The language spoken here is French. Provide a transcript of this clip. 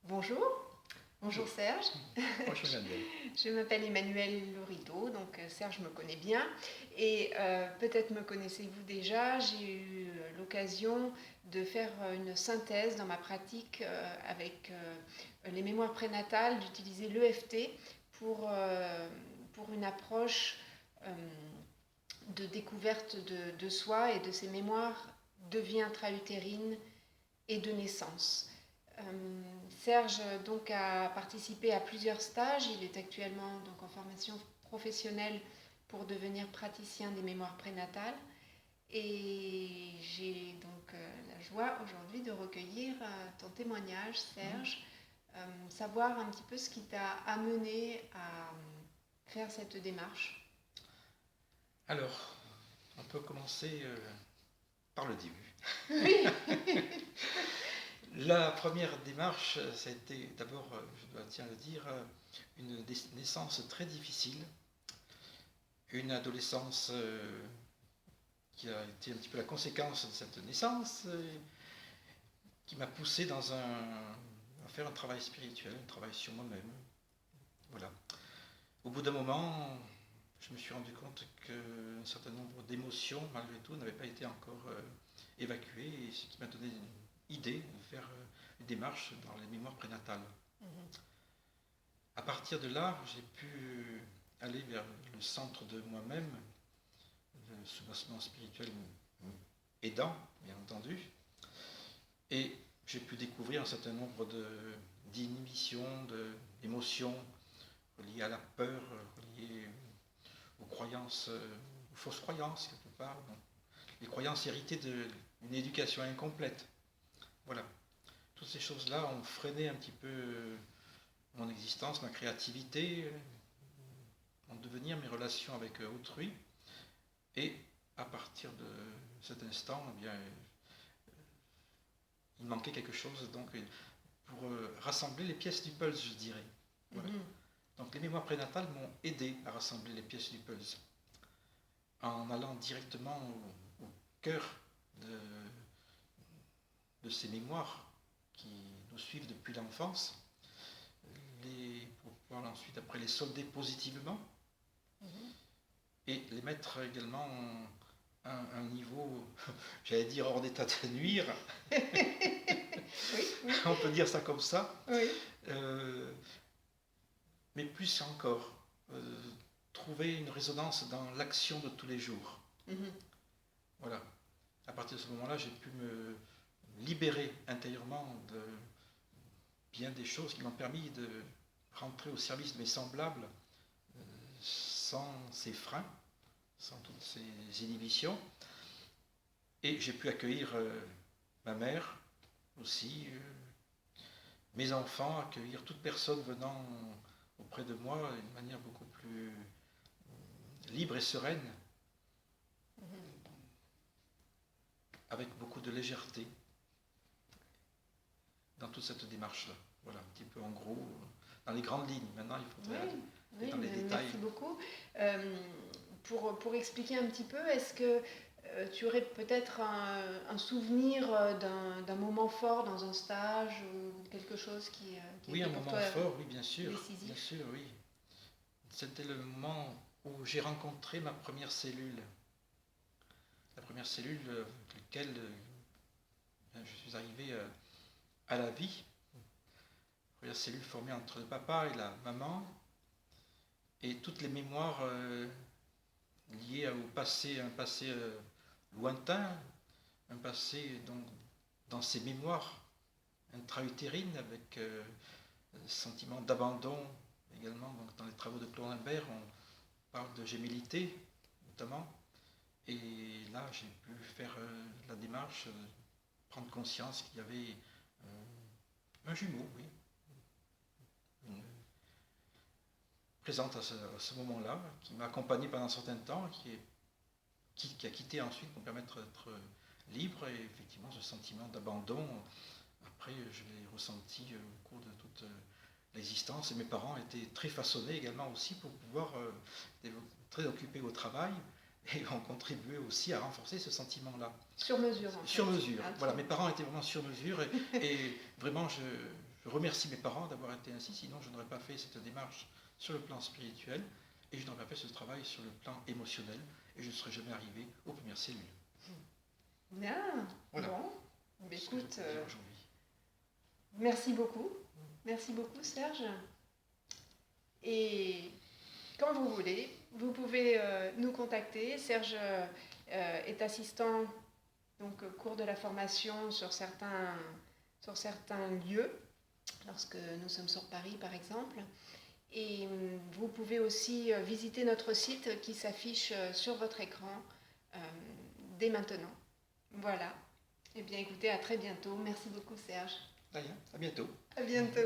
Bonjour, bonjour Serge. Bonjour Geneviève. Je m'appelle Emmanuelle Lorido, donc Serge me connaît bien et peut-être me connaissez-vous déjà. J'ai eu l'occasion de faire une synthèse dans ma pratique avec les mémoires prénatales, d'utiliser l'EFT pour une approche de découverte de soi et de ses mémoires de vie intra-utérine et de naissance. Serge donc a participé à plusieurs stages. Il est actuellement donc en formation professionnelle pour devenir praticien des mémoires prénatales. Et j'ai donc la joie aujourd'hui de recueillir ton témoignage, Serge, savoir un petit peu ce qui t'a amené à faire cette démarche. Alors, on peut commencer par le début. Oui. La première démarche, ça a été d'abord, je dois tiens à le dire, une naissance très difficile, une adolescence qui a été un petit peu la conséquence de cette naissance, qui m'a poussé à faire un travail spirituel, un travail sur moi-même. Voilà. Au bout d'un moment, je me suis rendu compte qu'un certain nombre d'émotions, malgré tout, n'avaient pas été encore évacuées, et ce qui m'a donné une idée de faire une démarche dans les mémoires prénatales. À partir de là, j'ai pu aller vers le centre de moi-même, le soubassement spirituel aidant, bien entendu, et j'ai pu découvrir un certain nombre d'inhibitions, d'émotions reliées à la peur, reliées aux croyances, aux fausses croyances quelque part, donc, les croyances héritées d'une éducation incomplète. Voilà. Toutes ces choses-là ont freiné un petit peu mon existence, ma créativité, mon devenir, mes relations avec autrui. Et à partir de cet instant, eh bien, il manquait quelque chose donc, pour rassembler les pièces du puzzle, je dirais. Voilà. Donc les mémoires prénatales m'ont aidé à rassembler les pièces du puzzle en allant directement au cœur de ces mémoires qui nous suivent depuis l'enfance, pour pouvoir ensuite après les solder positivement et les mettre également à un niveau, j'allais dire hors d'état de nuire. Oui. On peut dire ça comme ça. Oui. Mais plus encore, trouver une résonance dans l'action de tous les jours. Voilà. À partir de ce moment-là, j'ai pu me libérer intérieurement de bien des choses qui m'ont permis de rentrer au service de mes semblables sans ces freins, sans toutes ces inhibitions. Et j'ai pu accueillir ma mère aussi, mes enfants, accueillir toute personne venant auprès de moi d'une manière beaucoup plus libre et sereine, avec beaucoup de légèreté dans toute cette démarche-là. Voilà, un petit peu en gros, dans les grandes lignes. Maintenant, il faudrait aller dans les détails. Merci beaucoup. Pour expliquer un petit peu, est-ce que tu aurais peut-être un souvenir d'un moment fort dans un stage ou quelque chose qui oui, était un pour moment toi fort, oui, bien sûr. décisif? Bien sûr, oui. C'était le moment où j'ai rencontré ma première cellule. La première cellule avec laquelle je suis arrivé à la vie. La première cellule formée entre le papa et la maman. Et toutes les mémoires liées au passé, un passé lointain, un passé donc, dans ces mémoires intra-utérines avec sentiment d'abandon également. Donc, dans les travaux de Claude Imbert, on parle de gémellité notamment. Et là, j'ai pu faire la démarche, prendre conscience qu'il y avait un jumeau, oui, présente à ce moment-là, qui m'a accompagné pendant un certain temps, qui a quitté ensuite pour me permettre d'être libre. Et effectivement, ce sentiment d'abandon, après, je l'ai ressenti au cours de toute l'existence. Et mes parents étaient très façonnés également aussi pour pouvoir être très occupés au travail. Et ont contribué aussi à renforcer ce sentiment-là. Sur mesure, en fait. Sur mesure. Voilà, mes parents étaient vraiment sur mesure et vraiment, Je remercie mes parents d'avoir été ainsi, sinon je n'aurais pas fait cette démarche sur le plan spirituel et je n'aurais pas fait ce travail sur le plan émotionnel et je ne serais jamais arrivé aux premières cellules. Bien, Voilà. bon. Mais C'est ce que je écoute, peux dire aujourd'hui. merci beaucoup. Merci beaucoup, Serge. Et quand vous voulez, vous pouvez nous contacter. Serge est assistant, donc cours de la formation sur certains lieux, lorsque nous sommes sur Paris par exemple. Et vous pouvez aussi visiter notre site qui s'affiche sur votre écran dès maintenant. Voilà. Eh bien écoutez, à très bientôt. Merci beaucoup Serge. Rien, à bientôt. À bientôt.